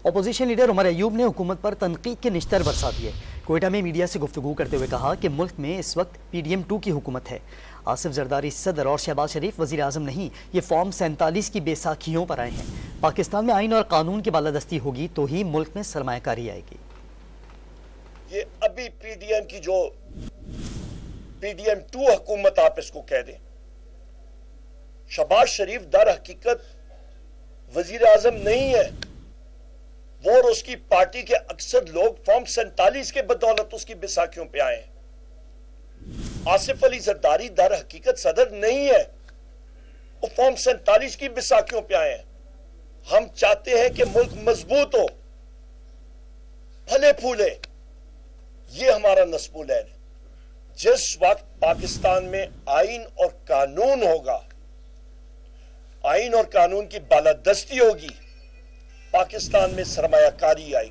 Opposition leader Umar Ayub ने हुकूमत पर तनकीद के निश्तर बरसा दिए। कोयटा में मीडिया से गुफ्तगू करते हुए कहा कि मुल्क में इस वक्त PDM-2 की हुकूमत है। आसिफ जरदारी सदर और शहबाज शरीफ वजीर आजम नहीं, ये फॉर्म 47 की बेसाखियों पर आए हैं। पाकिस्तान में आइन और कानून की बालादस्ती होगी तो ही मुल्क में सरमायाकारी आएगी। ये अभी PDM की जो PDM-2 हुकूमत आप इसको कह दें, शहबाज शरीफ दर हकीकत वजीर आजम नहीं है। वो और उसकी पार्टी के अक्सर लोग फॉर्म 47 के बदौलत उसकी बैसाखियों पे आए हैं। आसिफ अली जरदारी दर हकीकत सदर नहीं है, वो फॉर्म 47 की बैसाखियों पे आए हैं। हम चाहते हैं कि मुल्क मजबूत हो, फले फूले, ये हमारा नस्बुल है। जिस वक्त पाकिस्तान में आइन और कानून होगा, आइन और कानून की बालादस्ती होगी, पाकिस्तान में सरमायाकारी आएगी।